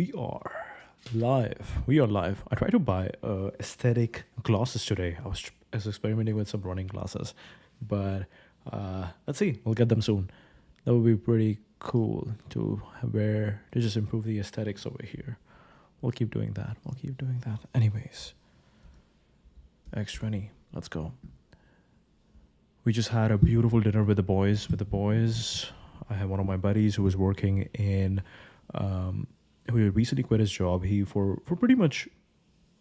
We are live. We are live. I tried to buy aesthetic glasses today. I was experimenting with some running glasses, but let's see. We'll get them soon. That would be pretty cool to wear to just improve the aesthetics over here. We'll keep doing that. We'll keep doing that. Anyways, X20. Let's go. We just had a beautiful dinner with the boys. I have one of my buddies who was working in. Who recently quit his job. He for pretty much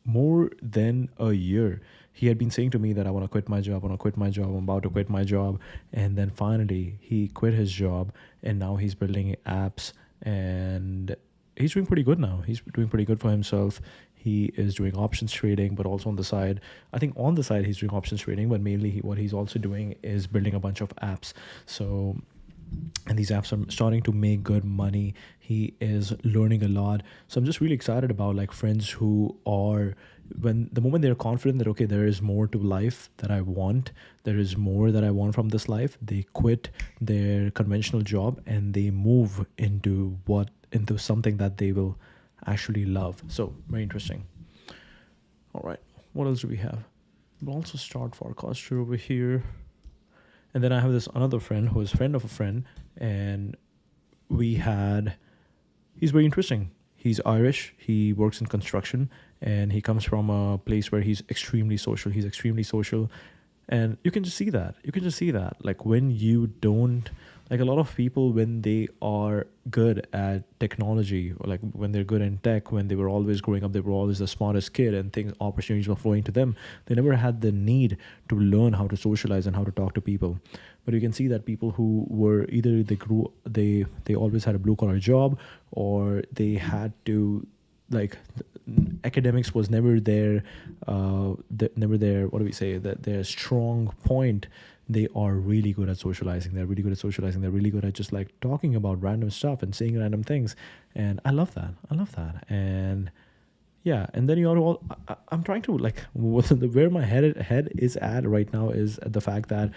more than a year, he had been saying to me that I want to quit my job. I'm about to quit my job. And then finally he quit his job and now he's building apps and he's doing pretty good now. He's doing pretty good for himself. He is doing options trading, but also on the side, I think on the side he's doing options trading, but mainly what he's also doing is building a bunch of apps. And these apps are starting to make good money. He is learning a lot. So I'm just really excited about like friends who are, when the moment they're confident that, okay, there is more to life that I want, there is more that I want from this life, they quit their conventional job and they move into something that they will actually love. So very interesting. All right, what else do we have? We'll also start forecaster over here. And then I have this another friend who is friend of a friend, and he's very interesting. He's Irish, he works in construction, and he comes from a place where he's extremely social. And you can just see that. Like when you don't, like a lot of people, when they are good at technology, or like when they're good in tech, when they were always growing up, they were always the smartest kid and opportunities were flowing to them. They never had the need to learn how to socialize and how to talk to people. But you can see that people who were either they always had a blue collar job, or they had to, like, academics was never their what do we say, that their strong point. They are really good at socializing. They're really good at just like talking about random stuff and saying random things. And I love that. And yeah, and then you all, I'm trying to like, where my head is at right now is at the fact that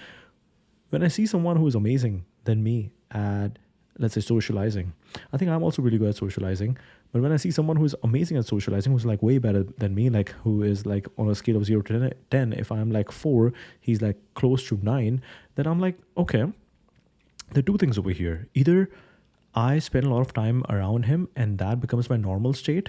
when I see someone who is amazing than me at, let's say, socializing, I think I'm also really good at socializing. But when I see someone who's amazing at socializing, who's like way better than me, like who is like on a scale of 0 to 10, if I'm like 4, he's like close to 9, then I'm like, okay, there are two things over here. Either I spend a lot of time around him and that becomes my normal state,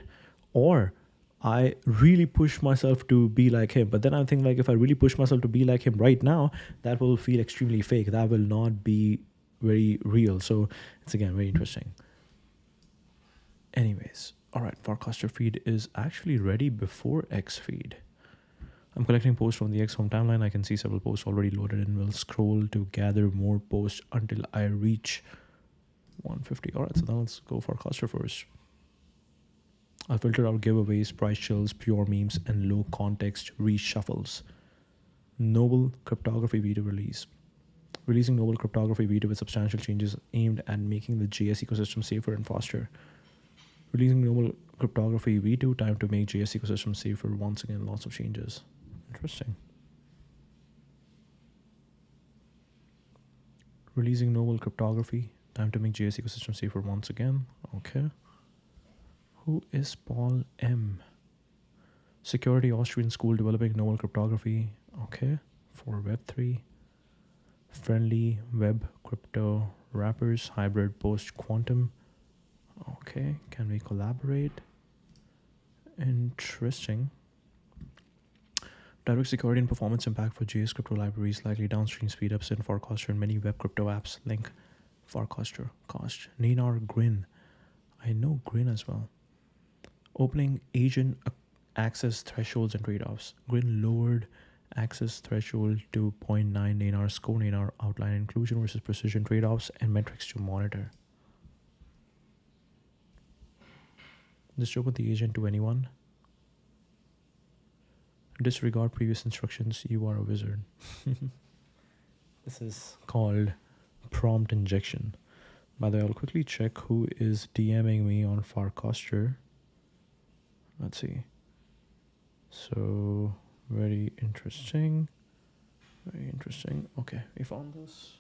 or I really push myself to be like him. But then I think, like, if I really push myself to be like him right now, that will feel extremely fake. That will not be very real. So it's, again, very interesting. Anyways, all right, forecaster feed is actually ready before X feed. I'm collecting posts from the X home timeline. I can see several posts already loaded and will scroll to gather more posts until I reach 150. All right, so now let's go forecaster first. I'll filter out giveaways, price chills, pure memes, and low context reshuffles. Noble cryptography V2 release. Releasing Noble cryptography V2 with substantial changes aimed at making the JS ecosystem safer and faster. Releasing Noble cryptography V2, time to make JS ecosystem safer. Once again, lots of changes. Interesting. Releasing Noble cryptography, time to make JS ecosystem safer once again. Okay. Who is Paul M? Security Austrian School developing Noble cryptography. Okay. For Web3. Friendly web crypto wrappers, hybrid post quantum. Okay, can we collaborate? Interesting. Direct security and performance impact for JS crypto libraries, likely downstream speedups in Forecaster and many web crypto apps. Link Forecaster cost. Ninar Grin. I know Grin as well. Opening agent access thresholds and trade-offs. Grin lowered access threshold to 0.9 Ninar score. Ninar outline inclusion versus precision trade-offs and metrics to monitor. Just open the agent to anyone. Disregard previous instructions. You are a wizard. This is called prompt injection. By the way, I'll quickly check who is DMing me on Farcaster. Let's see. So, very interesting. Okay, we found this.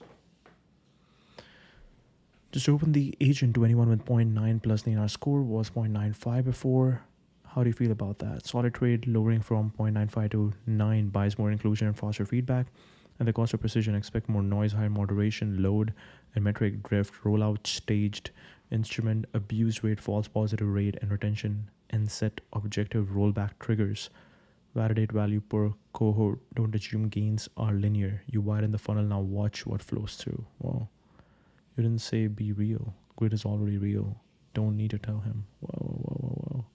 Just open the agent to anyone with zero point 0.9 plus the score was 0.95 before. How do you feel about that? Solid trade lowering from 0.95 to 9 buys more inclusion and faster feedback. And the cost of precision, expect more noise, higher moderation, load, and metric drift, rollout staged, instrument abuse rate, false positive rate, and retention, and set objective rollback triggers. Validate value per cohort. Don't assume gains are linear. You widen the funnel, now watch what flows through. Wow. You didn't say be real. Grid is already real. Don't need to tell him. Whoa, whoa, whoa, whoa, whoa.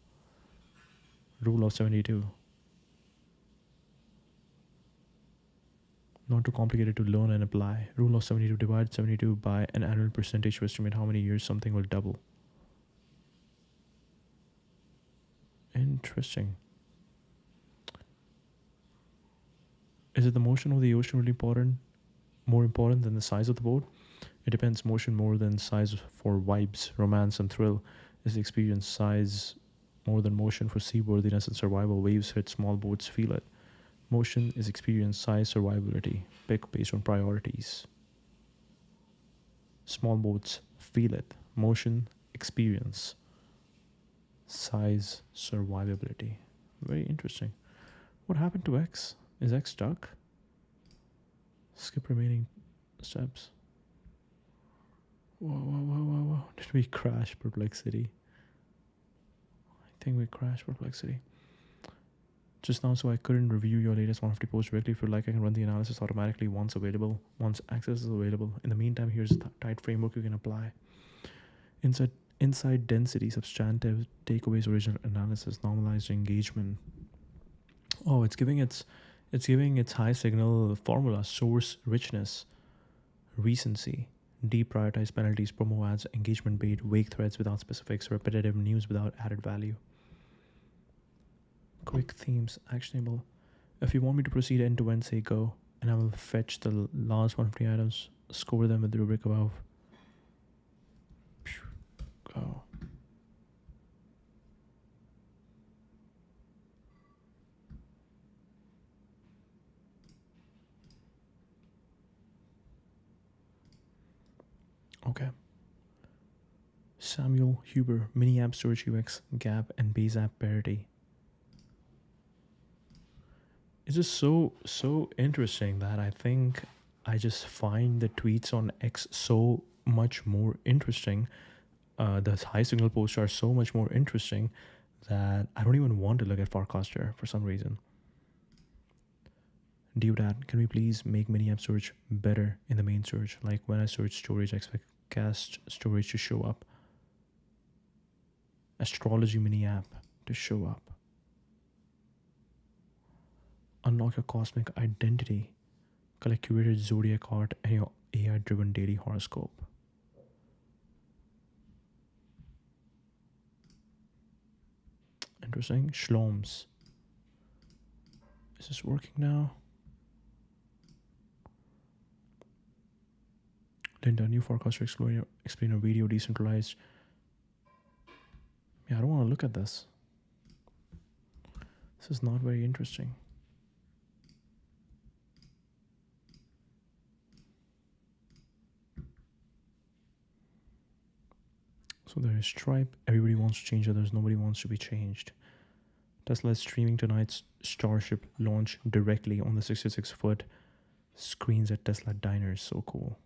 Rule of 72. Not too complicated to learn and apply. Rule of 72. Divide 72 by an annual percentage to estimate how many years something will double. Interesting. Is it the motion of the ocean really important? More important than the size of the boat? It depends. Motion more than size for vibes, romance, and thrill. Is the experience size more than motion for seaworthiness and survival? Waves hit, small boats feel it. Motion is experience, size, survivability. Pick based on priorities. Small boats feel it. Motion, experience, size, survivability. Very interesting. What happened to X? Is X stuck? Skip remaining steps. Whoa, whoa, whoa, whoa, whoa. Did we crash Perplexity? I think we crashed Perplexity. Just now, so I couldn't review your latest 150 posts directly. If you like, I can run the analysis automatically once access is available. In the meantime, here's a tight framework you can apply. Inside density, substantive, takeaways, original analysis, normalized engagement. Oh, it's giving its high signal formula, source richness, recency, deprioritize penalties, promo ads, engagement bait, vague threads without specifics, repetitive news without added value. Quick themes, actionable. If you want me to proceed end to end, say go, and I will fetch the last 150 items, score them with the rubric above. Go. Okay. Samuel Huber, mini app storage UX, gap, and base app parity. It's just so interesting that I think I just find the tweets on X so much more interesting. The high signal posts are so much more interesting that I don't even want to look at Forecaster for some reason. Dad, can we please make mini app storage better in the main search? Like when I search storage, I expect cast storage to show up. Astrology mini app to show up. Unlock your cosmic identity. Collect curated zodiac art and your AI-driven daily horoscope. Interesting. Shloms. Is this working now? Linda, new forecaster explainer video, decentralized. Yeah, I don't want to look at this. This is not very interesting. So there is Stripe. Everybody wants to change others. Nobody wants to be changed. Tesla is streaming tonight's Starship launch directly on the 66-foot screens at Tesla diners. So cool.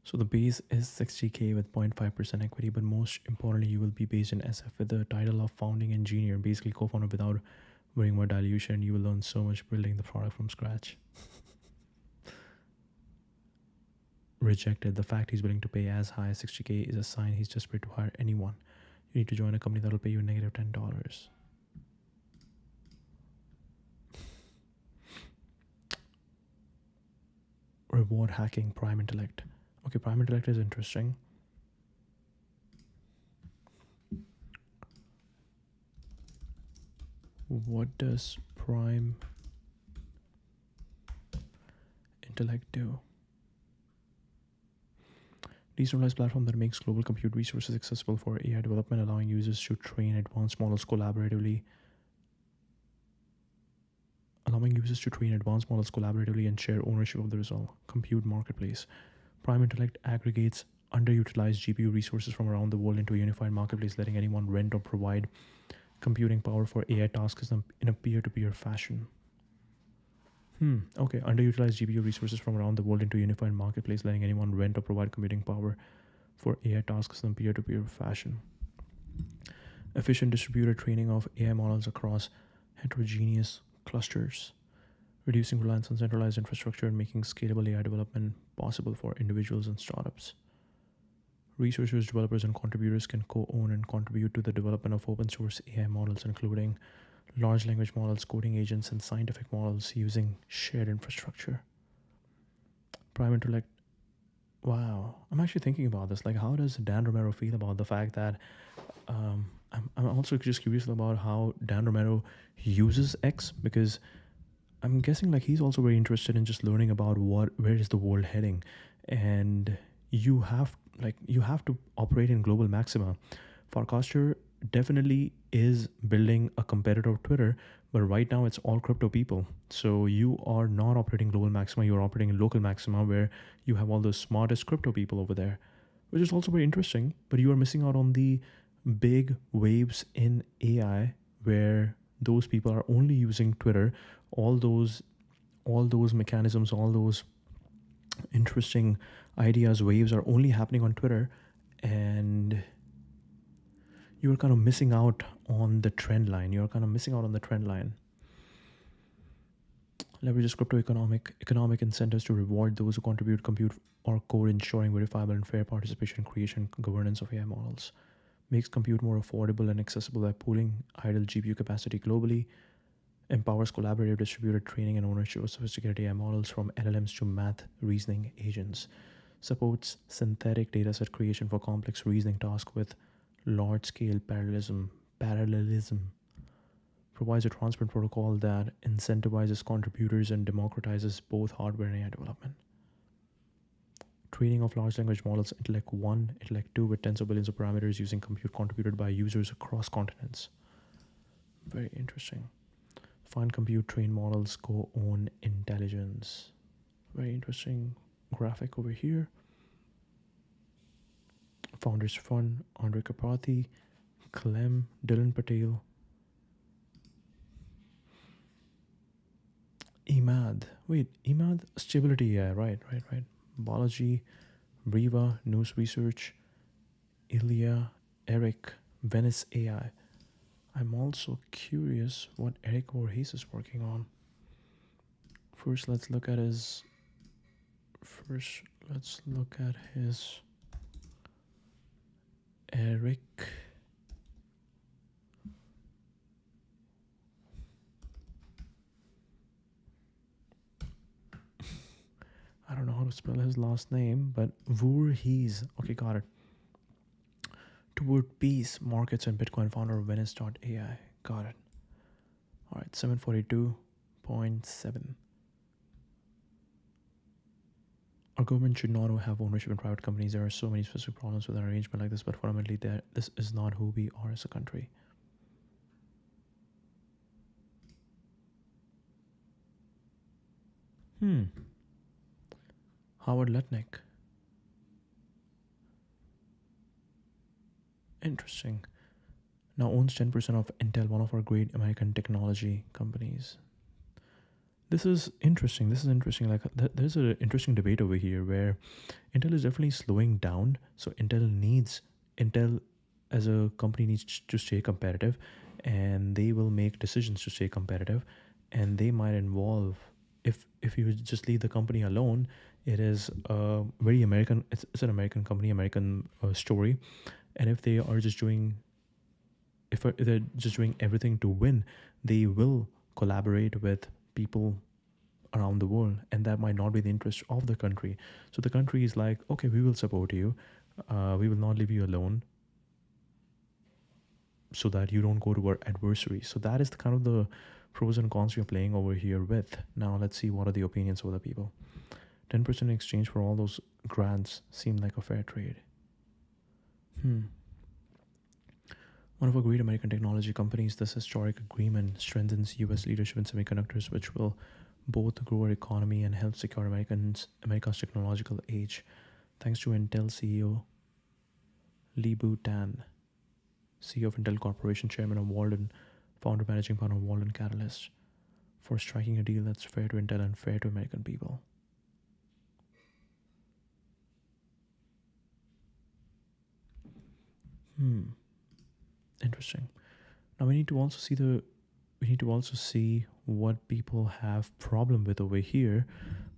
So the base is 60K with 0.5% equity, but most importantly, you will be based in SF with the title of founding engineer, basically co-founder without worrying about dilution. You will learn so much building the product from scratch. Rejected. The fact he's willing to pay as high as 60K is a sign he's desperate to hire anyone. You need to join a company that will pay you negative $10. Reward hacking, Prime Intellect. Okay, Prime Intellect is interesting. What does Prime Intellect do? Decentralized platform that makes global compute resources accessible for AI development, allowing users to train advanced models collaboratively. allowing users to train advanced models collaboratively and share ownership of the result. Compute marketplace. Prime Intellect aggregates underutilized GPU resources from around the world into a unified marketplace, letting anyone rent or provide computing power for AI tasks in a peer-to-peer fashion. Okay, underutilized GPU resources from around the world into a unified marketplace, letting anyone rent or provide computing power for AI tasks in a peer-to-peer fashion. Efficient distributed training of AI models across heterogeneous clusters, reducing reliance on centralized infrastructure and making scalable AI development possible for individuals and startups. Researchers, developers, and contributors can co-own and contribute to the development of open source AI models, including large language models, coding agents, and scientific models using shared infrastructure. Prime Intellect. Wow, I'm actually thinking about this. Like, how does Dan Romero feel about the fact that I'm also just curious about how Dan Romero uses X, because I'm guessing like he's also very interested in just learning about where is the world heading, and you have to operate in global maxima. Farcaster definitely is building a competitor of Twitter, but right now it's all crypto people. So you are not operating global maxima, you're operating in local maxima where you have all the smartest crypto people over there, which is also very interesting, but you are missing out on the big waves in AI where those people are only using Twitter. All those mechanisms, all those interesting ideas, waves are only happening on Twitter, and you're kind of missing out on the trend line. Leverages crypto economic incentives to reward those who contribute, compute, or code, ensuring verifiable and fair participation, creation, governance of AI models. Makes compute more affordable and accessible by pooling idle GPU capacity globally. Empowers collaborative distributed training and ownership of sophisticated AI models from LLMs to math reasoning agents. Supports synthetic dataset creation for complex reasoning tasks with large-scale parallelism. Provides a transparent protocol that incentivizes contributors and democratizes both hardware and AI development. Training of large language models, Intellect 1, Intellect 2 with tens of billions of parameters using compute contributed by users across continents. Very interesting. Find compute train models, co-own intelligence. Very interesting graphic over here. Founders Fund, Andre Kapathi, Clem, Dylan Patel, Emad, Stability AI, right. Balaji, Riva, News Research, Ilya, Eric, Venice AI. I'm also curious what Eric Voorhees is working on. First, let's look at his Eric. I don't know how to spell his last name, but Voorhees. Okay, got it. Toward Peace, Markets and Bitcoin, founder of Venice.ai. Got it. All right, 742.7. Our government should not have ownership in private companies. There are so many specific problems with an arrangement like this, but fundamentally, this is not who we are as a country. Howard Lutnick. Interesting. Now owns 10% of Intel, one of our great American technology companies. This is interesting. Like, there's an interesting debate over here where Intel is definitely slowing down. So Intel as a company needs to stay competitive, and they will make decisions to stay competitive, and they might involve, if you just leave the company alone, it is very American. It's an American company, American story, and if they're just doing everything to win, they will collaborate with people around the world, and that might not be the interest of the country. So the country is like, okay, we will support you, we will not leave you alone, so that you don't go to our adversaries. So that is the kind of the pros and cons we're playing over here with. Now let's see what are the opinions of the people. 10% in exchange for all those grants seem like a fair trade. One of our great American technology companies, this historic agreement strengthens US leadership in semiconductors, which will both grow our economy and help secure America's technological age. Thanks to Intel CEO Lip-Bu Tan, CEO of Intel Corporation, Chairman of Walden, founder managing partner of Walden Catalyst, for striking a deal that's fair to Intel and fair to American people. Interesting. Now we need to also see what people have problem with over here,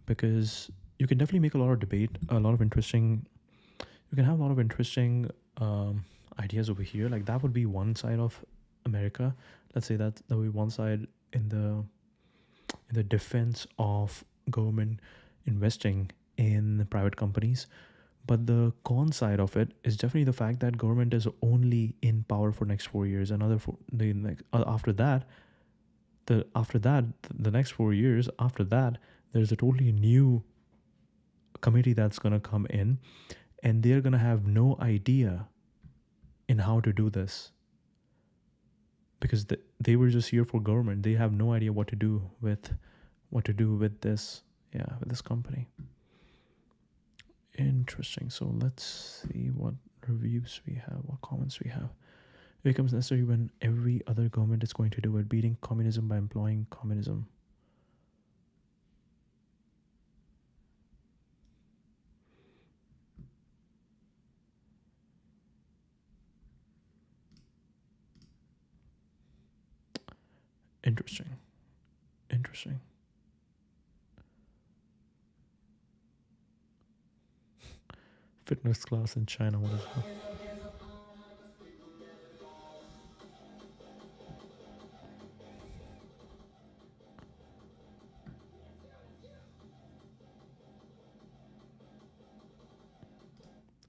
because you can definitely make a lot of debate, a lot of interesting. You can have a lot of interesting ideas over here. Like that would be one side of America. Let's say that would be one side in the defense of government investing in private companies. But the con side of it is definitely the fact that government is only in power for next 4 years. After that, the next 4 years after that, there's a totally new committee that's gonna come in, and they're gonna have no idea in how to do this, because they were just here for government. They have no idea what to do with this, with this company. Interesting. So let's see what reviews we have, what comments we have. It becomes necessary when every other government is going to do it, beating communism by employing communism. Interesting. Fitness class in China. What is it?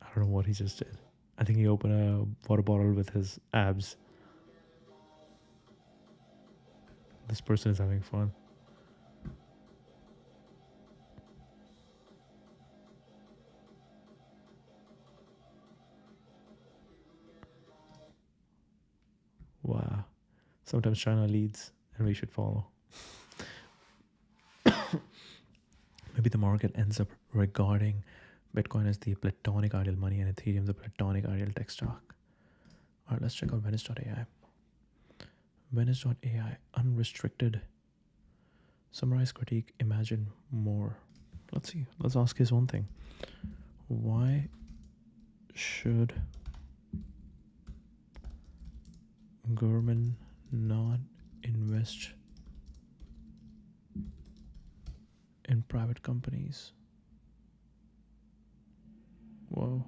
I don't know what he just did. I think he opened a water bottle with his abs. This person is having fun. Wow. Sometimes China leads and we should follow. Maybe the market ends up regarding Bitcoin as the platonic ideal money and Ethereum the platonic ideal tech stock. All right, let's check out Venice.ai. Venice.ai, unrestricted. Summarize, critique, imagine more. Let's see. Let's ask his own thing. Why should government not invest in private companies? Whoa.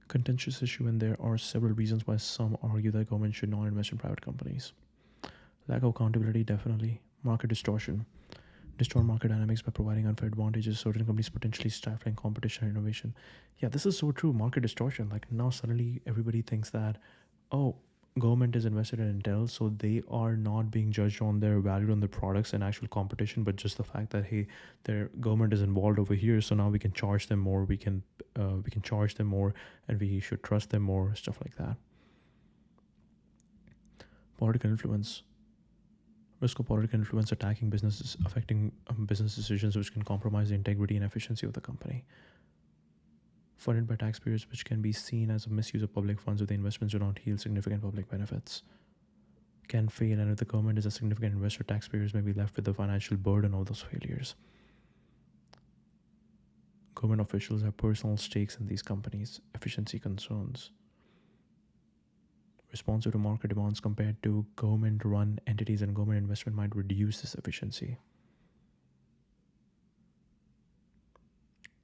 Contentious issue, and there are several reasons why some argue that government should not invest in private companies. Lack of accountability, definitely. Market distortion. Distort market dynamics by providing unfair advantages, certain companies potentially stifling competition and innovation. Yeah, this is so true. Market distortion. Like now suddenly everybody thinks that, oh, government is invested in Intel, so they are not being judged on their value on the products and actual competition, but just the fact that, hey, their government is involved over here, so now we can charge them more, we can charge them more, and we should trust them more, stuff like that. Political influence. Risk of political influence attacking businesses, affecting business decisions, which can compromise the integrity and efficiency of the company. Funded by taxpayers, which can be seen as a misuse of public funds if the investments do not yield significant public benefits. Can fail, and if the government is a significant investor, taxpayers may be left with the financial burden of those failures. Government officials have personal stakes in these companies. Efficiency concerns. Responsive to market demands compared to government-run entities, and government investment might reduce this efficiency.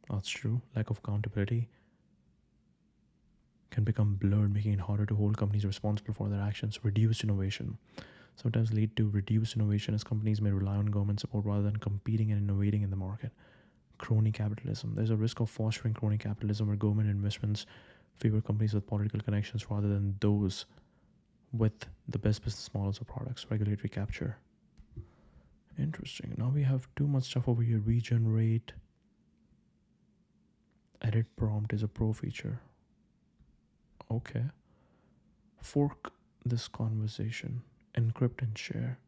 That's true. Lack of accountability can become blurred, making it harder to hold companies responsible for their actions. Reduced innovation. Sometimes lead to reduced innovation as companies may rely on government support rather than competing and innovating in the market. Crony capitalism. There's a risk of fostering crony capitalism where government investments favor companies with political connections rather than those with the best business models or products. Regulatory capture. Interesting. Now we have too much stuff over here. Regenerate. Edit prompt is a pro feature. Okay. Fork this conversation. Encrypt and share.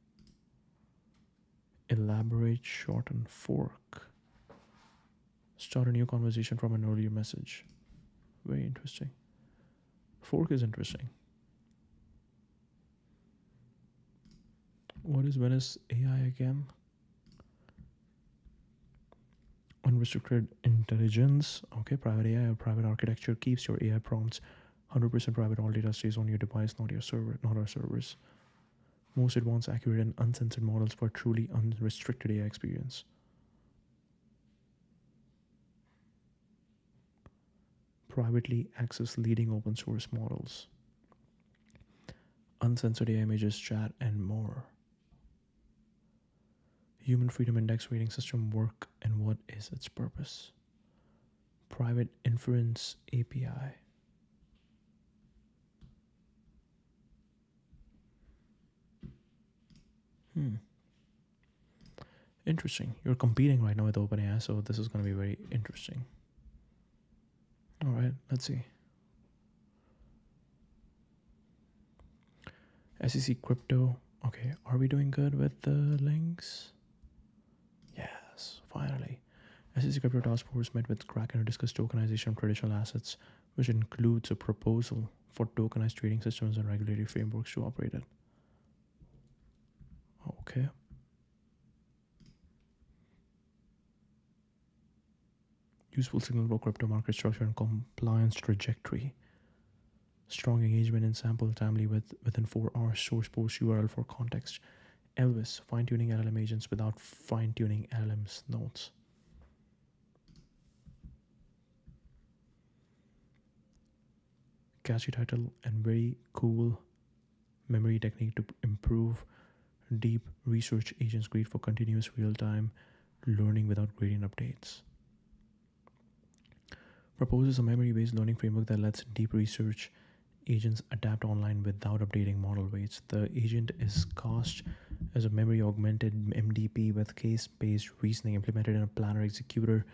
Elaborate, shorten, fork. Start a new conversation from an earlier message. Very interesting. Fork is interesting. What is Venice AI again? Unrestricted intelligence. Okay, private AI or private architecture keeps your AI prompts 100% private. All data stays on your device, not your server, not our servers. Most advanced, accurate, and uncensored models for truly unrestricted AI experience. Privately access leading open source models. Uncensored AI images, chat, and more. Human Freedom Index rating system work and what is its purpose? Private inference API. Interesting. You're competing right now with OpenAI, so this is going to be very interesting. All right, let's see. SEC crypto. Okay, are we doing good with the links? Yes, finally. SEC Crypto Task Force met with Kraken to discuss tokenization of traditional assets, which includes a proposal for tokenized trading systems and regulatory frameworks to operate it. Okay. Useful signal for crypto market structure and compliance trajectory. Strong engagement in sample timely within 4 hours. Source post URL for context. Elvis, fine-tuning LLM agents without fine-tuning LLM's notes. Catchy title and very cool memory technique to improve deep research agents, great for continuous real-time learning without gradient updates. Proposes a memory-based learning framework that lets deep research agents adapt online without updating model weights. The agent is cast as a memory-augmented MDP with case-based reasoning implemented in a planner executor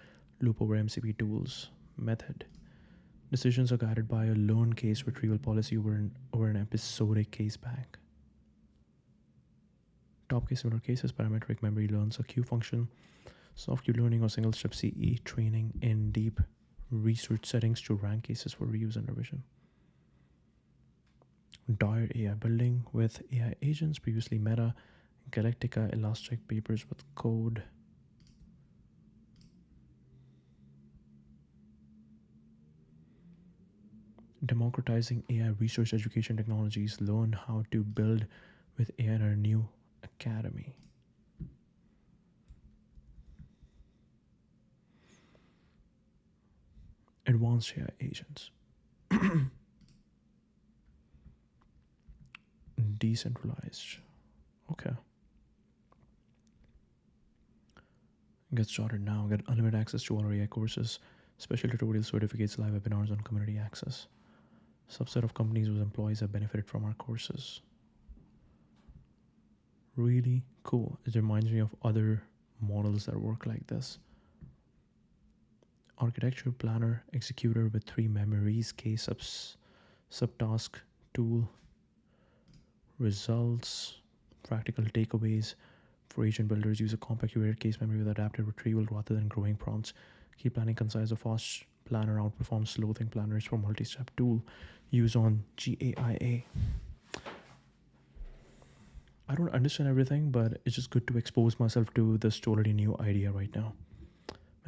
loop over MCP tools. Method. Decisions are guided by a learned case retrieval policy over an episodic case bank. Top case similar cases, parametric memory learns a queue function, soft queue learning or single step CE training in deep research settings to rank cases for reuse and revision. Dire AI building with AI agents, previously Meta, Galactica, Elastic papers with code. Democratizing AI research education technologies, learn how to build with AI in our new academy. Advanced AI agents. Decentralized. Okay. Get started now. Get unlimited access to all our AI courses, special tutorials, certificates, live webinars on community access. Subset of companies whose employees have benefited from our courses. Really cool. It reminds me of other models that work like this. Architecture planner executor with 3 memories, case subtask tool, results, practical takeaways for agent builders. Use a compact curated case memory with adaptive retrieval rather than growing prompts. Keep planning concise. A fast planner outperforms slow think planners for multi-step tool. Use on GAIA. I don't understand everything, but it's just good to expose myself to this totally new idea right now.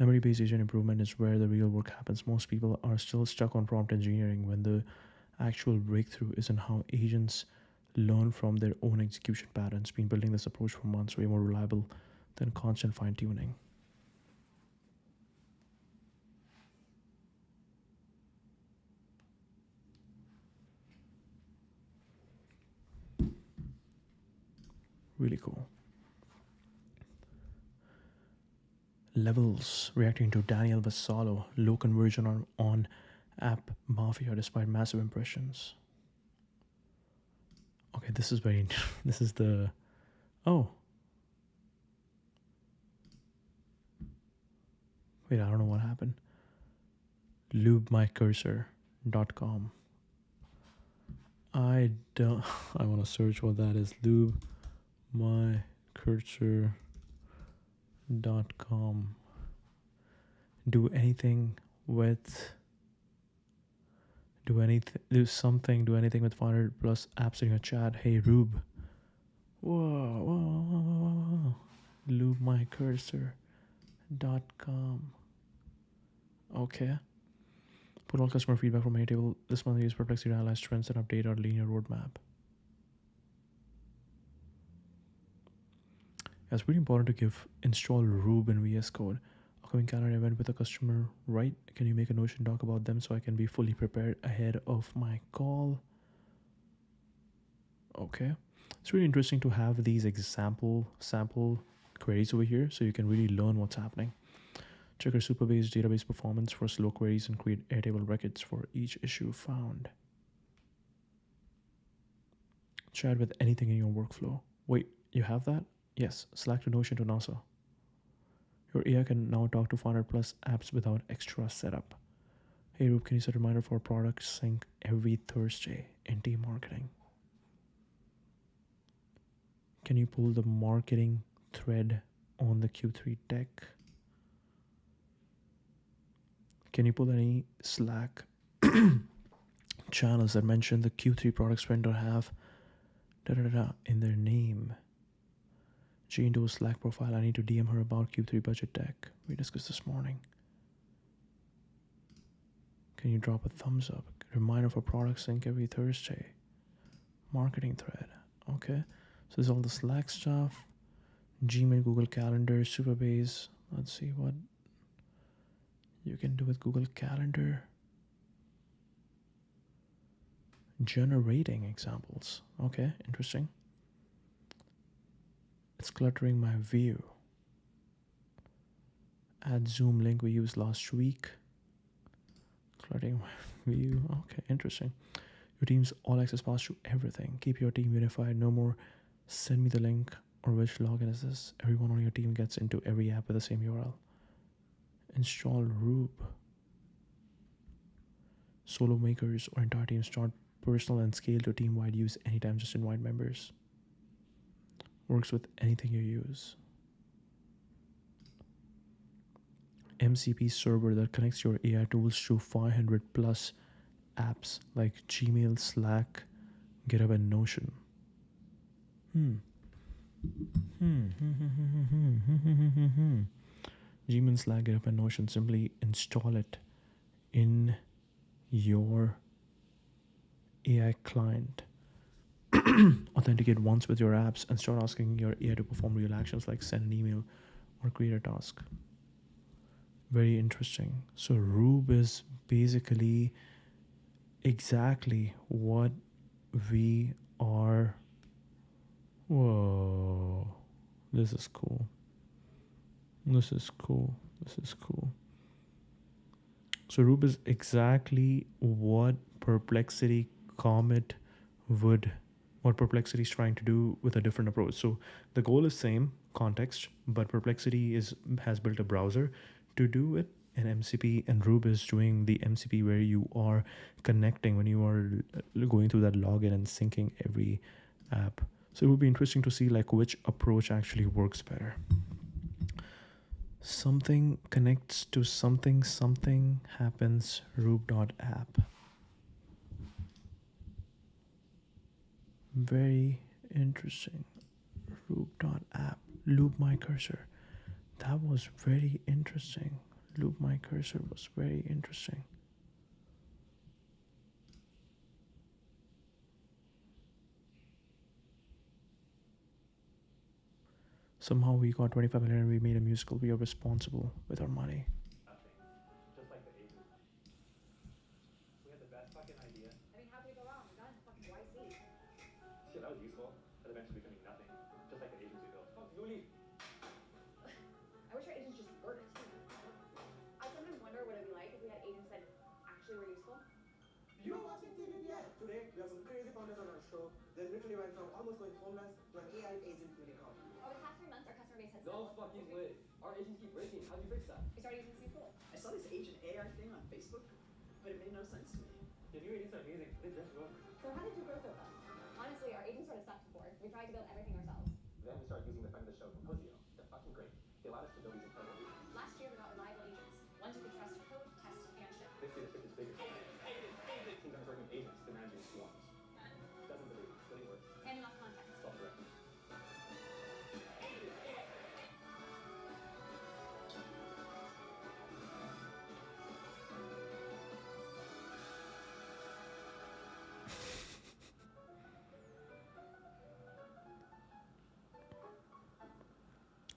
Memory-based agent improvement is where the real work happens. Most people are still stuck on prompt engineering when the actual breakthrough is in how agents learn from their own execution patterns. Been building this approach for months, way more reliable than constant fine-tuning. Really cool. Levels reacting to Daniel Vassallo, low conversion on App Mafia despite massive impressions. Okay, this is very this is the Wait, I don't know what happened. LubeMyCursor.com. I don't. I want to search what that is. LubeMyCursor.com. Do anything with. Do anything. Do something. Do anything with 500 plus apps in your chat. Hey, Rube. Whoa, whoa, whoa, whoa, whoa. LubeMyCursor.com. Okay. Put all customer feedback from Airtable. This month, use Perplexity to analyze trends and update our linear roadmap. Yeah, it's really important to install Rube in VS Code. Upcoming calendar event with a customer, right? Can you make a Notion doc about them so I can be fully prepared ahead of my call? Okay. It's really interesting to have these sample queries over here so you can really learn what's happening. Check your Superbase database performance for slow queries and create Airtable records for each issue found. Chat with anything in your workflow. Wait, you have that? Yes, Slack to Notion to NASA. Your AI can now talk to 500 plus apps without extra setup. Hey Rube, can you set a reminder for product sync every Thursday in team marketing? Can you pull the marketing thread on the Q3 deck? Can you pull any Slack channels that mention the Q3 product sprint or have in their name? She into a Slack profile. I need to DM her about Q3 budget deck we discussed this morning. Can you drop a thumbs up? Reminder for product sync every Thursday. Marketing thread. Okay. So there's all the Slack stuff. Gmail, Google Calendar, Superbase. Let's see what you can do with Google Calendar. Generating examples. Okay, interesting. It's cluttering my view. Add Zoom link we used last week. Cluttering my view. Okay, interesting. Your team's all access pass to everything. Keep your team unified. No more send me the link or which login is this. Everyone on your team gets into every app with the same URL. Install Rube. Solo makers or entire teams start personal and scale to team-wide use anytime. Just invite members. Works with anything you use. MCP server that connects your AI tools to 500 plus apps like Gmail, Slack, GitHub, and Notion. Gmail, Slack, GitHub, and Notion. Simply install it in your AI client. Authenticate once with your apps and start asking your AI to perform real actions like send an email or create a task. Very interesting. So Rube is basically exactly what we are. Whoa, this is cool. This is cool. This is cool. So Rube is exactly what Perplexity Comet what Perplexity is trying to do with a different approach. So the goal is same context, but Perplexity has built a browser to do it, and MCP, and Rube is doing the MCP where you are connecting when you are going through that login and syncing every app. So it would be interesting to see like which approach actually works better. Something connects to something, something happens, Rube.app. Very interesting. Rube.app. Loop my cursor. That was very interesting. Loop my cursor was very interesting. Somehow we got 25 million and we made a musical. We are responsible with our money. Nothing. Just like the agent. We had the best fucking idea. I mean, how could it go wrong? We got into fucking YC. Shit, that was useful. But eventually becoming nothing. Just like the agents we built. Fuck, Luli. I wish our agents just worked. I sometimes wonder what it'd be like if we had agents that actually were useful. You're watching TVPI. Today, we have some crazy founders on our show. They literally went from almost going homeless to an AI agent unicorn. Over the past 3 months, our customer base has No doubled. fucking way. Our agents keep breaking. How'd you fix that? We started using SQL. I saw this agent AI thing on Facebook, but it made no sense to me. The new agents are amazing. They just work. So how did you grow so fast? Honestly, our agents sort of sucked before. We tried to build everything ourselves. Then we started using the friend of the show, Composio. They're fucking great. They allowed us to build these incredible agents. Last year, we got reliable agents. Ones you could trust to code, test, and ship. They say the ship is bigger. Teams members working with agents, they're managing swarms. Dozens of agents, really work. Handing off context. Self-directed.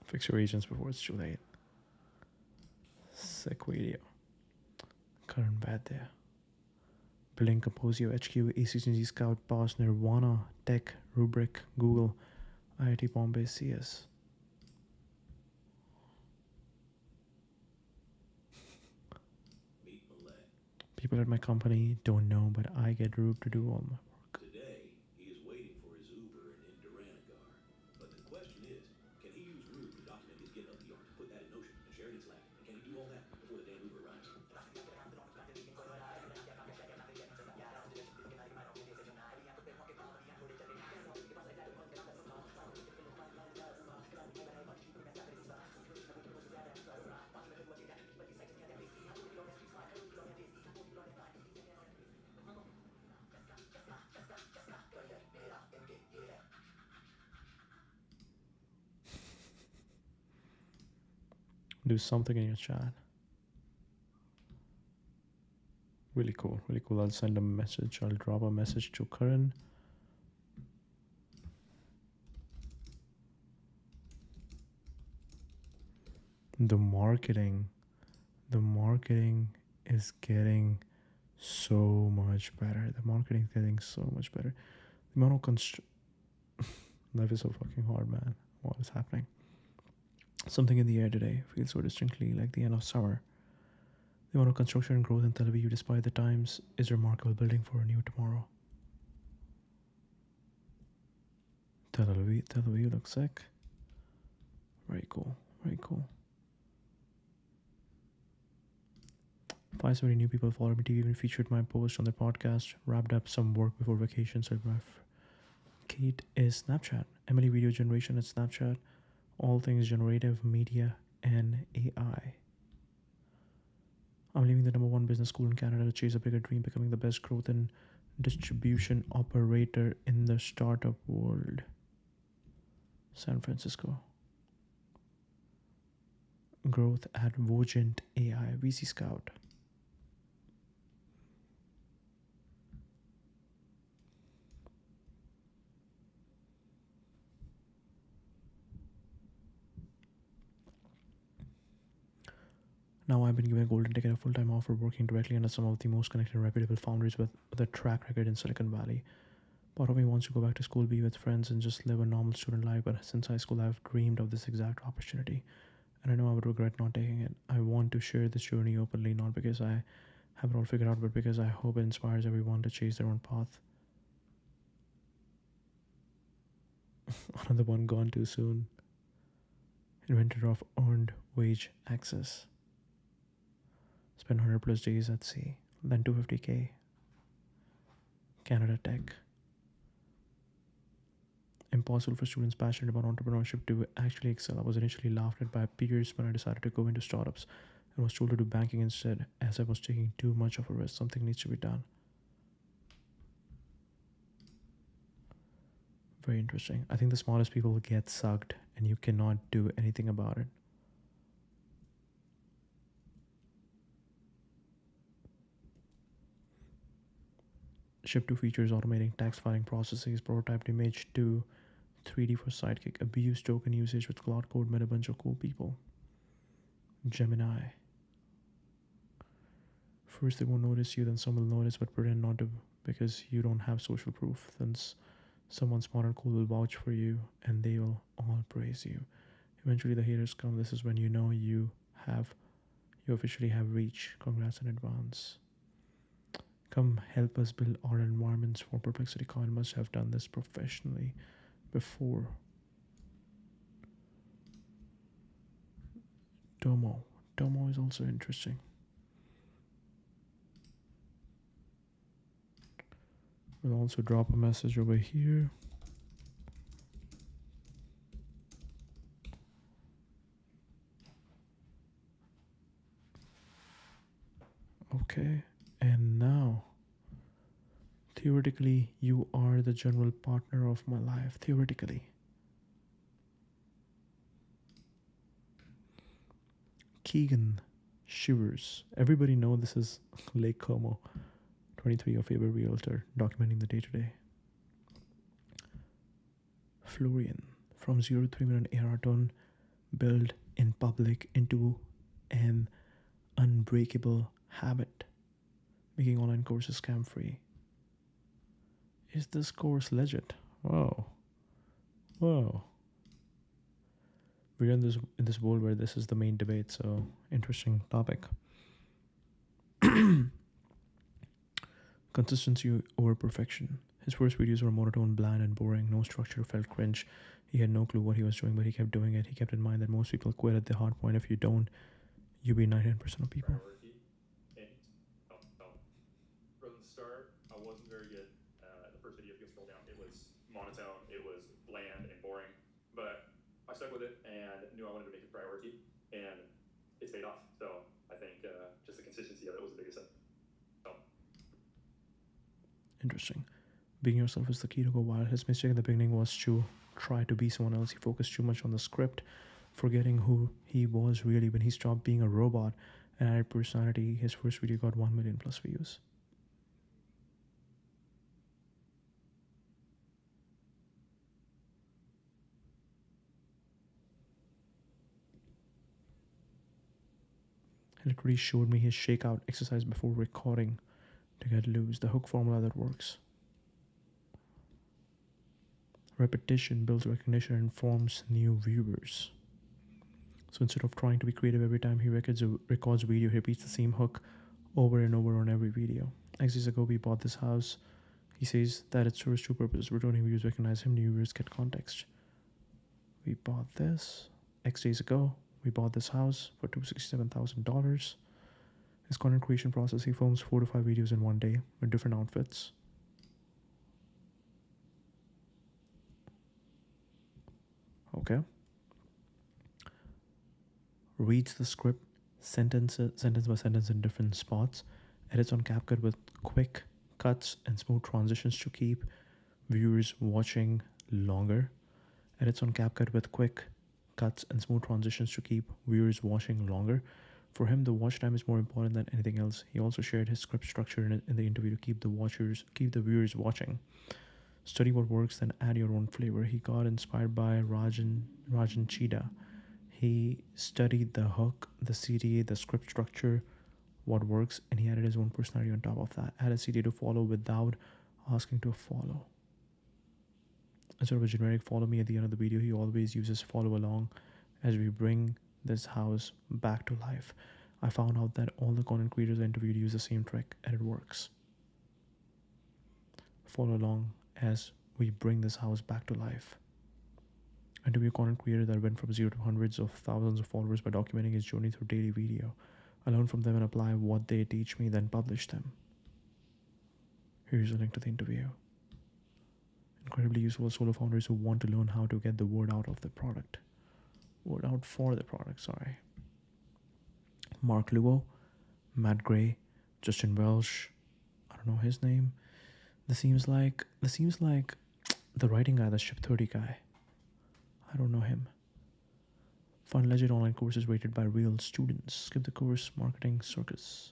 Fix your agents before it's too late. Sick video. Current bad there. Building Composio, HQ, ACG Scout, Boss, Nirvana, Tech, Rubric, Google, IIT Bombay, CS. People at my company don't know, but I get Rube to do all my work. Today, he is waiting for his Uber in Duranagar. But the question is, can he use Rube to document his GitHub PR, put that in Notion, and share it in Slack? And can he do all that before the damn Uber arrives? Do something in your chat. Really cool, really cool. I'll send a message. I'll drop a message to Karan. The marketing is getting so much better. The marketing is getting so much better. The amount of life is so fucking hard, man. What is happening? Something in the air today feels so distinctly like the end of summer. The amount of construction and growth in Tel Aviv, despite the times, is remarkable. Building for a new tomorrow. Tel Aviv looks sick. Very cool, very cool. 570 new people followed me. TV even featured my post on their podcast. Wrapped up some work before vacation. So Kate is Snapchat. Emily video generation at Snapchat. All things generative, media, and AI. I'm leaving the #1 business school in Canada to chase a bigger dream, becoming the best growth and distribution operator in the startup world. San Francisco. Growth at Vogent AI, VC Scout. Now I've been given a golden ticket, a full-time offer, working directly under some of the most connected and reputable founders with a track record in Silicon Valley. Part of me wants to go back to school, be with friends, and just live a normal student life, but since high school I've dreamed of this exact opportunity, and I know I would regret not taking it. I want to share this journey openly, not because I have it all figured out, but because I hope it inspires everyone to chase their own path. Another one gone too soon. Inventor of earned wage access. Spend 100 plus days at sea, then 250K. Canada Tech. Impossible for students passionate about entrepreneurship to actually excel. I was initially laughed at by peers when I decided to go into startups and was told to do banking instead, as I was taking too much of a risk. Something needs to be done. Very interesting. I think the smartest people will get sucked and you cannot do anything about it. Ship2 features automating tax filing processes, prototyped image to 3D for Sidekick, abuse token usage with Cloud Code, met a bunch of cool people. Gemini. First they won't notice you, then some will notice but pretend not to because you don't have social proof. Then someone smart and cool will vouch for you and they will all praise you. Eventually the haters come. This is when you know you officially have reach. Congrats in advance. Come help us build our environments for Perplexity. Comet must have done this professionally before. Domo. Domo is also interesting. We'll also drop a message over here. Okay, and now, theoretically, you are the general partner of my life. Theoretically. Keegan Shivers. Everybody know this is Lake Como, 23, your favorite realtor, documenting the day-to-day. Florian, from 0 to 3 million ARR turn, build in public into an unbreakable habit, making online courses scam free. Is this course legit? Whoa. Whoa. We're in this world where this is the main debate, so interesting topic. Consistency over perfection. His first videos were monotone, bland, and boring. No structure, felt cringe. He had no clue what he was doing, but he kept doing it. He kept in mind that most people quit at the hard point. If you don't, you be 99% of people. From the start, I wasn't very good. The first video, if you scroll down, it was monotone, it was bland and boring. But I stuck with it and knew I wanted to make it a priority, and it's paid off. So I think just the consistency of it was the biggest thing. So. Interesting. Being yourself is the key to go wild. His mistake in the beginning was to try to be someone else. He focused too much on the script, forgetting who he was really. When he stopped being a robot and added personality, his first video got 1 million plus views. He literally showed me his shakeout exercise before recording to get loose. The hook formula that works. Repetition builds recognition and forms new viewers. So instead of trying to be creative every time he records video, he repeats the same hook over and over on every video. X days ago, we bought this house. He says that it serves two purposes. Returning viewers recognize him, new viewers get context. We bought this. X days ago, we bought this house for $267,000. His content creation process, he films 4 to 5 videos in one day with different outfits. Okay. Reads the script sentence by sentence in different spots. Edits on CapCut with quick cuts and smooth transitions to keep viewers watching longer. Edits on CapCut with quick cuts and smooth transitions to keep viewers watching longer. For him, the watch time is more important than anything else. He also shared his script structure in the interview to keep the viewers watching. Study what works, then add your own flavor. He got inspired by Rajan Chida. He studied the hook, the CTA, the script structure, what works, and he added his own personality on top of that. Added CTA to follow without asking to follow. Instead of a generic follow me at the end of the video, he always uses follow along as we bring this house back to life. I found out that all the content creators I interviewed use the same trick, and it works. Follow along as we bring this house back to life. Interview content creator that went from 0 to hundreds of thousands of followers by documenting his journey through daily video. I learn from them and apply what they teach me, then publish them. Here's a link to the interview. Incredibly useful solo founders who want to learn how to get the word out of the product. Word out for the product, sorry. Mark Luo, Matt Gray, Justin Welsh, I don't know his name. This seems like the writing guy, the Ship 30 guy. I don't know him. Fund legit online courses rated by real students. Skip the course, marketing circus.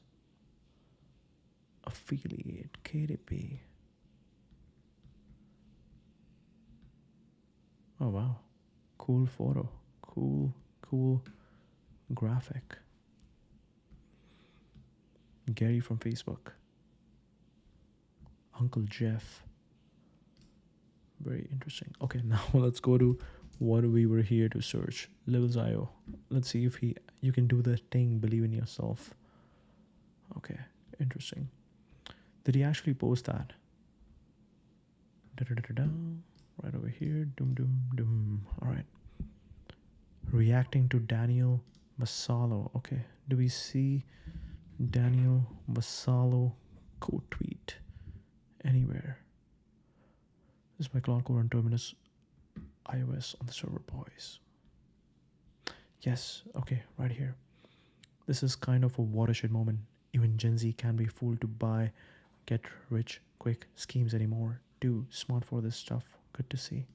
Affiliate, KDP. Oh wow. Cool photo. Cool graphic. Gary from Facebook. Uncle Jeff. Very interesting. Okay, now let's go to what we were here to search. Levels.io. Let's see if you can do the thing, believe in yourself. Okay, interesting. Did he actually post that? Da-da-da-da-da. Right over here. Doom, doom, doom. All right. Reacting to Daniel Vassallo. Okay. Do we see Daniel Vassallo quote tweet anywhere? This is my cloud core on Terminus iOS on the server, boys. Yes. Okay. Right here. This is kind of a watershed moment. Even Gen Z can't be fooled to buy get rich quick schemes anymore. Dude, smart for this stuff. Good to see.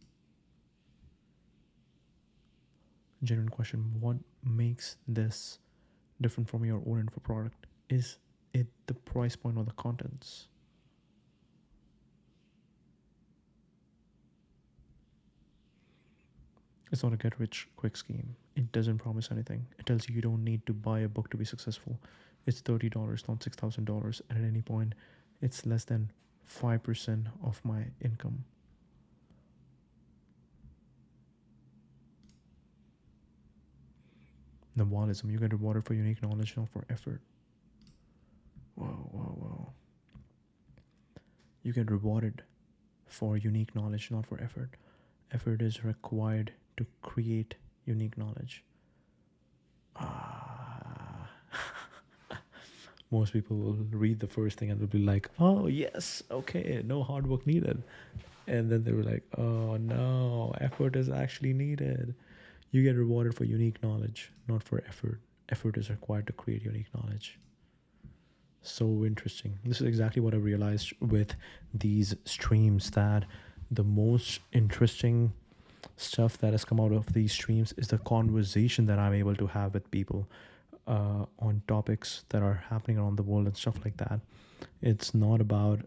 Genuine question. What makes this different from your own info product? Is it the price point or the contents? It's not a get rich quick scheme. It doesn't promise anything. It tells you don't need to buy a book to be successful. It's $30, not $6,000. And at any point, it's less than 5% of my income. Navalism, you get rewarded for unique knowledge, not for effort. Whoa, whoa, whoa. You get rewarded for unique knowledge, not for effort. Effort is required to create unique knowledge. Most people will read the first thing and they'll be like, oh, yes, okay, no hard work needed. And then they were like, oh, no, effort is actually needed. You get rewarded for unique knowledge, not for effort. Effort is required to create unique knowledge. So interesting. This is exactly what I realized with these streams, that the most interesting stuff that has come out of these streams is the conversation that I'm able to have with people on topics that are happening around the world and stuff like that. It's not about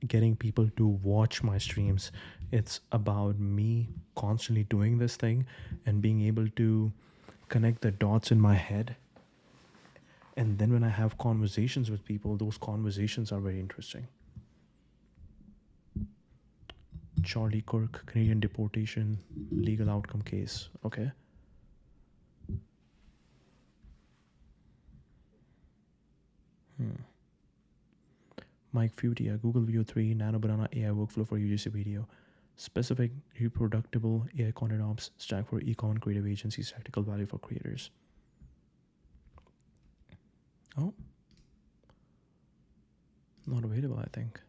getting people to watch my streams. It's about me constantly doing this thing and being able to connect the dots in my head. And then when I have conversations with people, those conversations are very interesting. Charlie Kirk, Canadian deportation, legal outcome case. Okay. Mike Futia, Google View 3, Nano Banana AI workflow for UGC video. Specific reproducible AI content ops stack for e-com and creative agencies, tactical value for creators. Oh. Not available, I think.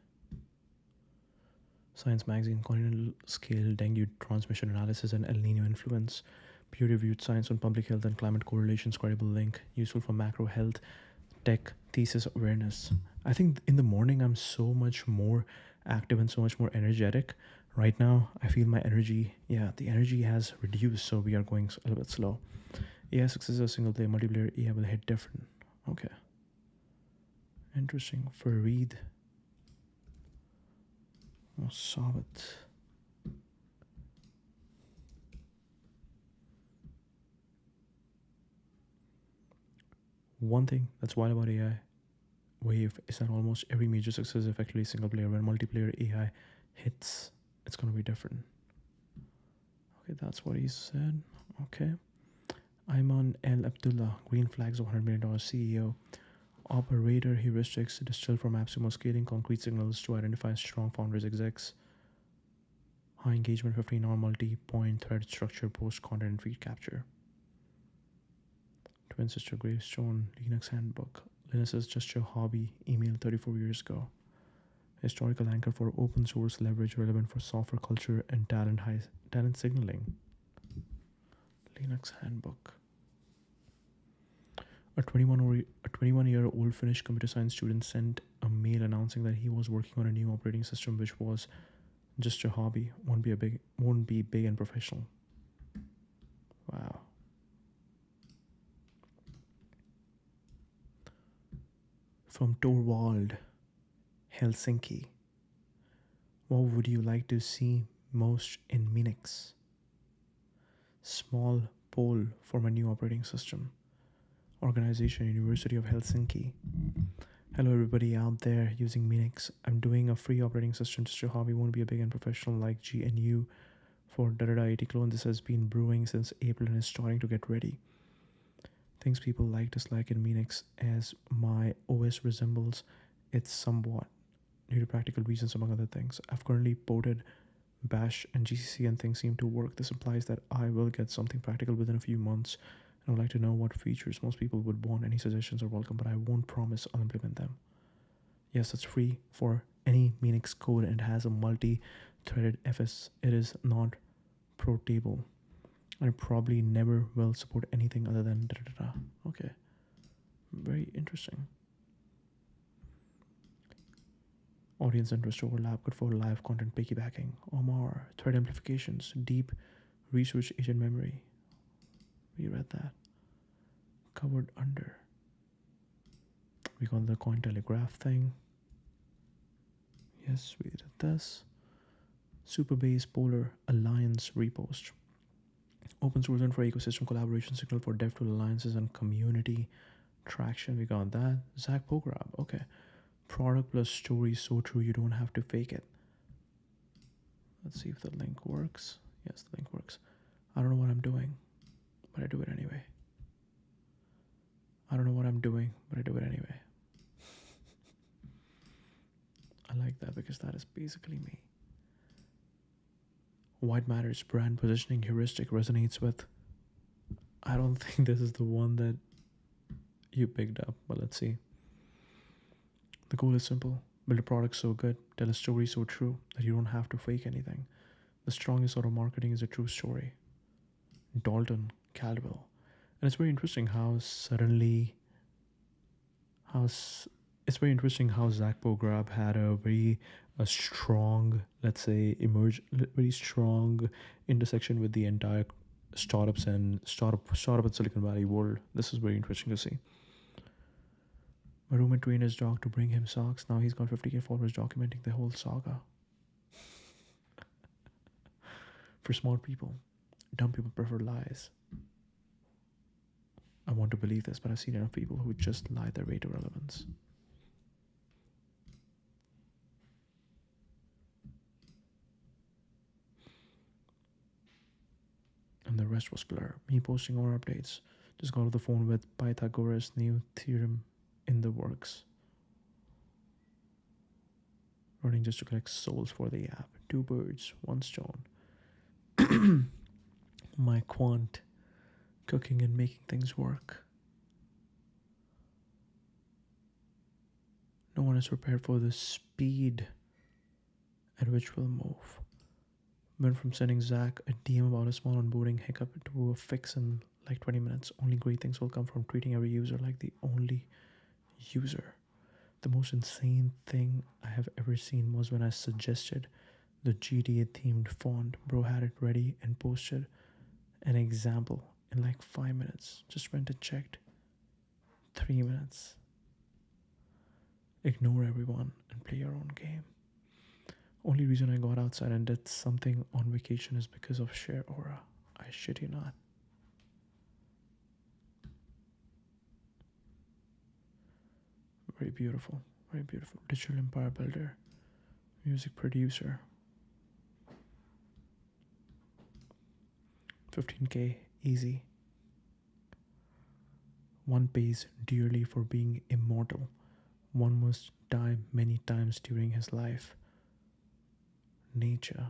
Science Magazine, continental scale dengue transmission analysis and El Nino influence. Peer-reviewed science on public health and climate correlations, credible link. Useful for macro health, tech, thesis awareness. I think in the morning I'm so much more active and so much more energetic. Right now, I feel my energy, the energy has reduced, so we are going a little bit slow. AI success as single player, multiplayer AI will hit different. Okay. Interesting. Fareed. Oh, Sabbath. One thing that's wild about AI wave is that almost every major success is effectively single player. When multiplayer AI hits, it's going to be different. Okay, that's what he said. Okay. Ayman El Abdullah, Green Flags of $100 million CEO. Operator heuristics distilled from AppSumo scaling concrete signals to identify strong founders execs. High engagement 15-hour multi-point thread structure, post content and feed capture. Twin sister gravestone, Linux handbook. Linux is just your hobby, email 34 years ago. Historical anchor for open source leverage relevant for software culture and talent signaling. Linux handbook. A 21-year-old Finnish computer science student sent a mail announcing that he was working on a new operating system which was just a hobby, won't be big and professional. Wow. From Torvald, Helsinki. What would you like to see most in Minix? Small poll for my new operating system. Organization, University of Helsinki. Hello everybody out there using Minix. I'm doing a free operating system, just your hobby, won't be a big and professional like GNU for da80 clone. This has been brewing since April and is starting to get ready. Things people like, dislike in Minix as my OS resembles it's somewhat due to practical reasons, among other things. I've currently ported Bash and GCC and things seem to work. This implies that I will get something practical within a few months. I would like to know what features most people would want. Any suggestions are welcome, but I won't promise I'll implement them. Yes, it's free for any Minix code and it has a multi-threaded FS. It is not pro table. And it probably never will support anything other than da-da-da-da. Okay. Very interesting. Audience interest overlap, good for live content piggybacking. Omar, thread amplifications, deep research agent memory. We read that. Covered under. We got the Cointelegraph thing. Yes, we did this. Superbase Polar Alliance repost. Open source and for ecosystem collaboration signal for dev tool alliances and community traction. We got that. Zach Pograb. Okay. Product plus story so true you don't have to fake it. Let's see if the link works. Yes, the link works. I don't know what I'm doing, but I do it anyway. I don't know what I'm doing, but I do it anyway. I like that because that is basically me. White Matters brand positioning heuristic resonates with. I don't think this is the one that you picked up, but let's see. The goal is simple. Build a product so good, tell a story so true that you don't have to fake anything. The strongest sort of marketing is a true story. Dalton Caldwell. And it's very interesting how suddenly, it's very interesting how Zach Pograb had a very strong, let's say, very strong intersection with the entire startups and startup and Silicon Valley world. This is very interesting to see. My roommate trained his dog to bring him socks. Now he's got 50k followers documenting the whole saga. For smart people, dumb people prefer lies. I want to believe this, but I've seen enough people who just lie their way to relevance. And the rest was blur. Me posting more updates. Just got off the phone with Pythagoras' new theorem in the works. Running just to collect souls for the app. 2 birds, 1 stone. My quant. Cooking and making things work. No one is prepared for the speed at which we'll move. Went from sending Zach a DM about a small onboarding hiccup to a fix in like 20 minutes. Only great things will come from treating every user like the only user. The most insane thing I have ever seen was when I suggested the GTA themed font. Bro had it ready and posted an example in like 5 minutes. Just went and checked. 3 minutes. Ignore everyone and play your own game. Only reason I got outside and did something on vacation is because of Share Aura. I shit you not. Very beautiful, very beautiful. Digital empire builder, music producer. 15k, easy. One pays dearly for being immortal. One must die many times during his life. Nature.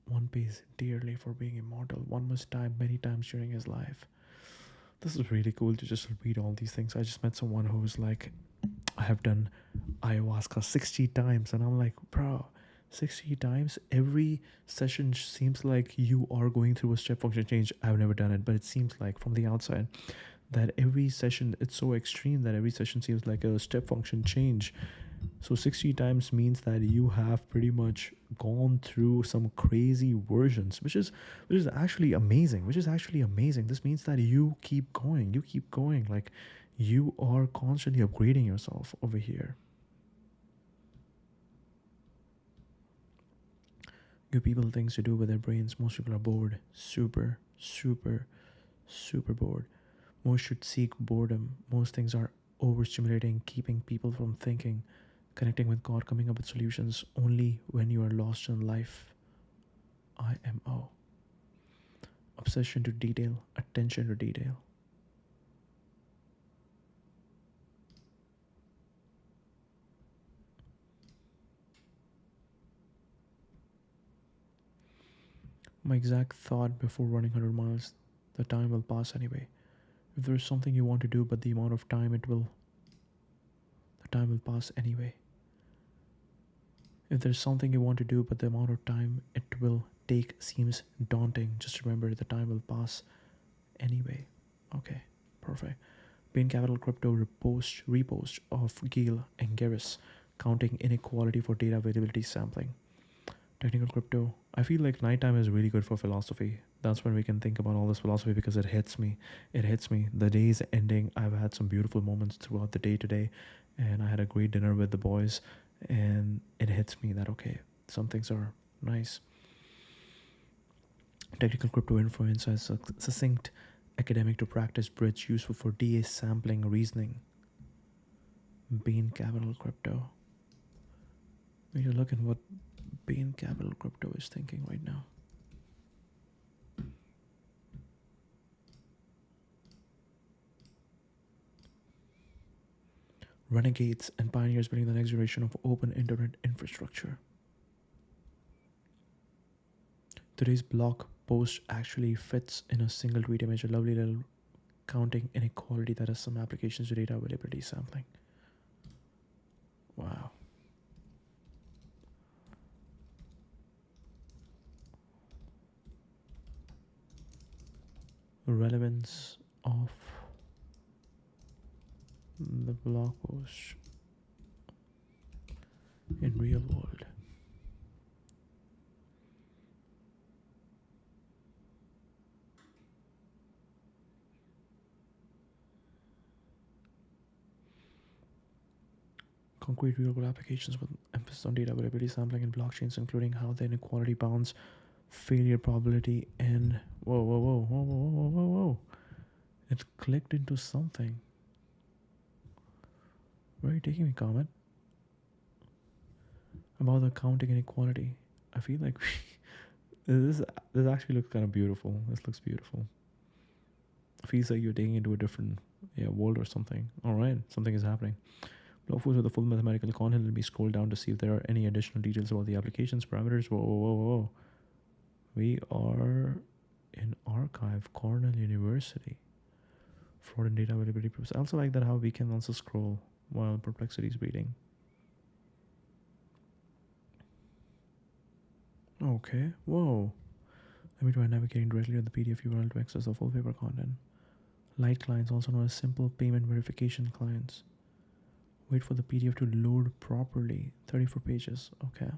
One pays dearly for being immortal. One must die many times during his life. This is really cool to just read all these things. I just met someone who was like, I have done ayahuasca 60 times. And I'm like, bro, 60 times? Every session seems like you are going through a step function change. I've never done it, but it seems like from the outside that every session, it's so extreme that every session seems like a step function change. So 60 times means that you have pretty much gone through some crazy versions, which is actually amazing. This means that you keep going. Like you are constantly upgrading yourself over here. Give people things to do with their brains. Most people are bored. Super bored. Most should seek boredom. Most things are overstimulating, keeping people from thinking, connecting with God, coming up with solutions only when you are lost in life. IMO. Obsession to detail, attention to detail. My exact thought before running 100 miles, the time will pass anyway. If there's something you want to do, but the amount of time the time will pass anyway. If there's something you want to do, but the amount of time it will take seems daunting, just remember the time will pass anyway. Okay, perfect. Bain Capital Crypto repost of Gail Angeris counting inequality for data availability sampling. Technical crypto. I feel like nighttime is really good for philosophy. That's when we can think about all this philosophy because it hits me. It hits me. The day is ending. I've had some beautiful moments throughout the day today, and I had a great dinner with the boys, and it hits me that okay, some things are nice. Technical crypto inference as a succinct academic to practice bridge useful for DA sampling reasoning. Bain Capital Crypto. We need to look at what Bain Capital Crypto is thinking right now. Renegades and pioneers building the next generation of open internet infrastructure. Today's blog post actually fits in a single tweet image, a lovely little counting inequality that has some applications to data availability sampling. Wow. The relevance of the blog post in real world. Concrete real world applications with emphasis on data availability sampling and blockchains, including how the inequality bounds failure probability and whoa. It clicked into something. Where are you taking me, Comet? About the counting inequality. I feel like this actually looks kind of beautiful. This looks beautiful. It feels like you're taking it into a different world or something. Alright, something is happening. Blog post with the full mathematical content. Let me scroll down to see if there are any additional details about the applications, parameters. Whoa. We are in archive, Cornell University. Fraud and data availability purpose. I also like that how we can also scroll while Perplexity is reading. Okay, whoa. Let me try navigating directly to the PDF URL to access the full paper content. Light clients, also known as simple payment verification clients. Wait for the PDF to load properly. 34 pages. Okay.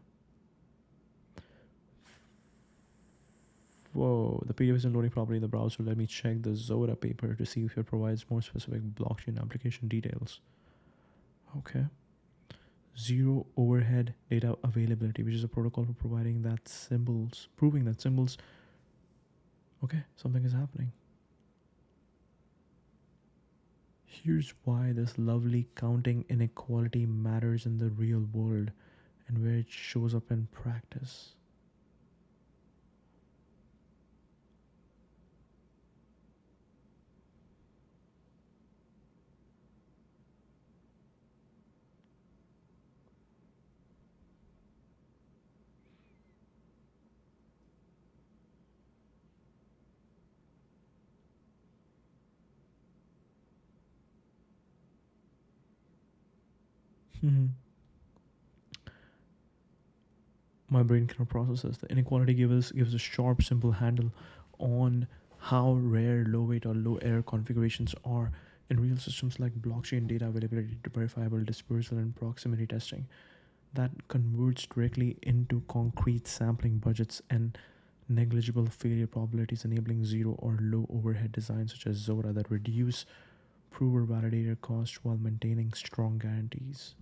Whoa, the PDF isn't loading properly in the browser. Let me check the Zora paper to see if it provides more specific blockchain application details. Okay. Zero overhead data availability, which is a protocol for proving that symbols. Okay, something is happening. Here's why this lovely counting inequality matters in the real world and where it shows up in practice. My brain cannot process this. The inequality gives a sharp, simple handle on how rare low weight or low error configurations are in real systems like blockchain data availability to verifiable dispersal and proximity testing. That converts directly into concrete sampling budgets and negligible failure probabilities, enabling zero or low overhead designs such as Zora that reduce prover validator costs while maintaining strong guarantees.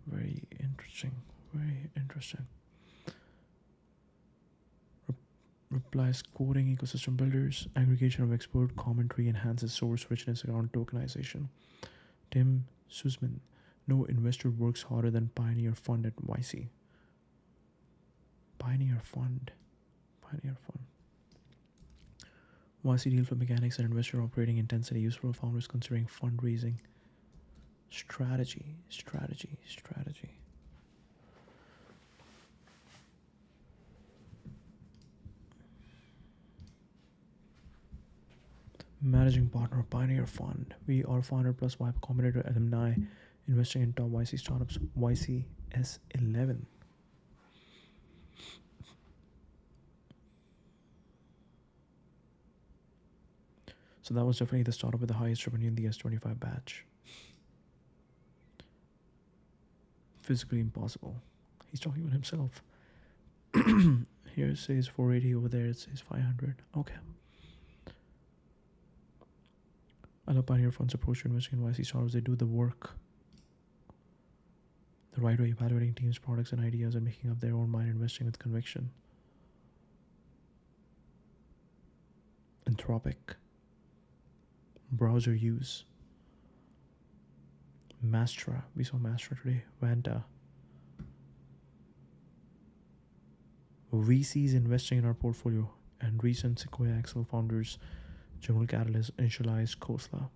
Very interesting. Very interesting. Replies quoting ecosystem builders. Aggregation of expert commentary enhances source richness around tokenization. Tim Sussman. No investor works harder than Pioneer Fund at YC. Pioneer Fund. YC deal for mechanics and investor operating intensity useful for founders considering fundraising. Strategy. Managing partner, Pioneer Fund. We are founder plus Y Combinator alumni, investing in top YC startups, YCS11. So that was definitely the startup with the highest revenue in the S25 batch. Physically impossible. He's talking about himself. Here it says 480, over there it says 500. Okay. I love Pioneer Fund's approach to investing in YC startups. They do the work the right way, evaluating teams, products, and ideas, and making up their own mind, investing with conviction. Anthropic. Browser use. Mastra. We saw Mastra today. Vanta. VCs investing in our portfolio, and recent Sequoia Axel founders, General Catalyst, Initialize, Khosla.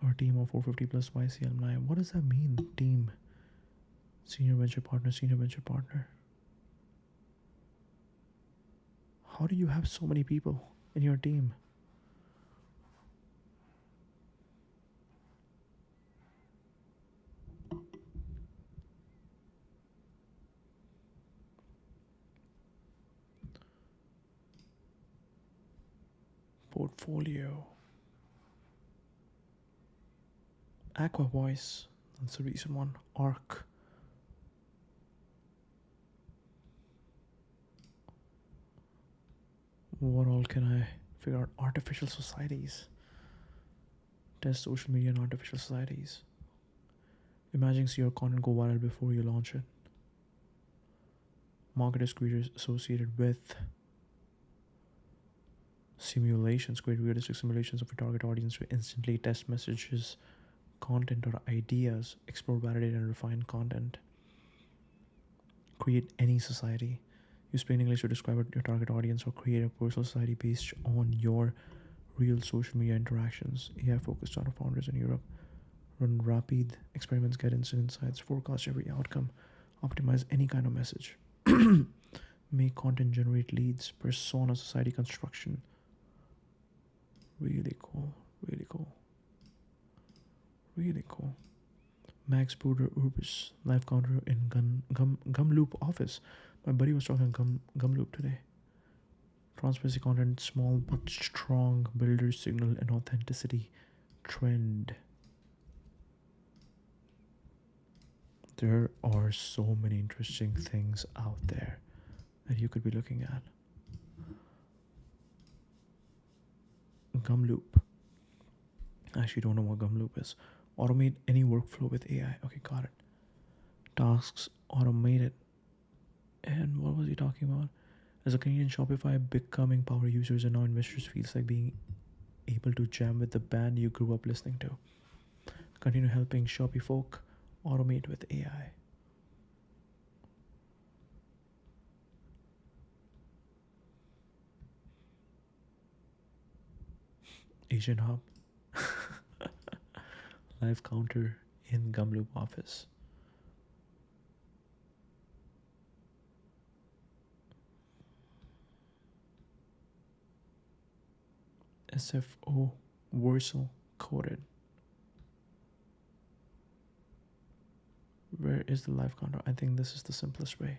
Our team of 450 plus YC alumni. What does that mean, team? Senior venture partner, senior venture partner. How do you have so many people in your team? Portfolio. Aqua Voice, that's a recent one. Arc. What all can I figure out? Artificial societies. Test social media and artificial societies. Imagine see your content go viral before you launch it. Marketers, creators associated with simulations, create realistic simulations of a target audience to instantly test messages, content, or ideas, explore, validate, and refine content. Create any society. Use plain English to describe your target audience, or create a personal society based on your real social media interactions. AI-focused startup founders in Europe run rapid experiments, get instant insights, forecast every outcome, optimize any kind of message, make content, generate leads, persona, society construction. Really cool, really cool, really cool. Max Bruder Urbis, live counter in Gumloop office. My buddy was talking Gumloop today. Transparency content, small but strong, builders signal and authenticity trend. There are so many interesting things out there that you could be looking at. Gumloop. I actually don't know what Gumloop is. Automate any workflow with AI. Okay, got it. Tasks automated. And what was he talking about? As a Canadian Shopify becoming power users and now investors, feels like being able to jam with the band you grew up listening to. Continue helping Shopee folk automate with AI. Agent Hub. Live counter in Gumloop office. SFO Versal coded. Where is the live counter? I think this is the simplest way.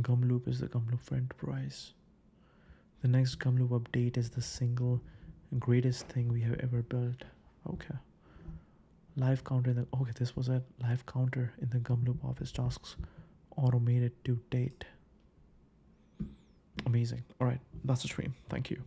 Gumloop is the Gumloop for enterprise. The next Gumloop update is the single greatest thing we have ever built. Okay. Live counter in the, okay, this was a live counter in the Gumloop office, tasks automated to date. Amazing. All right, that's the stream. Thank you.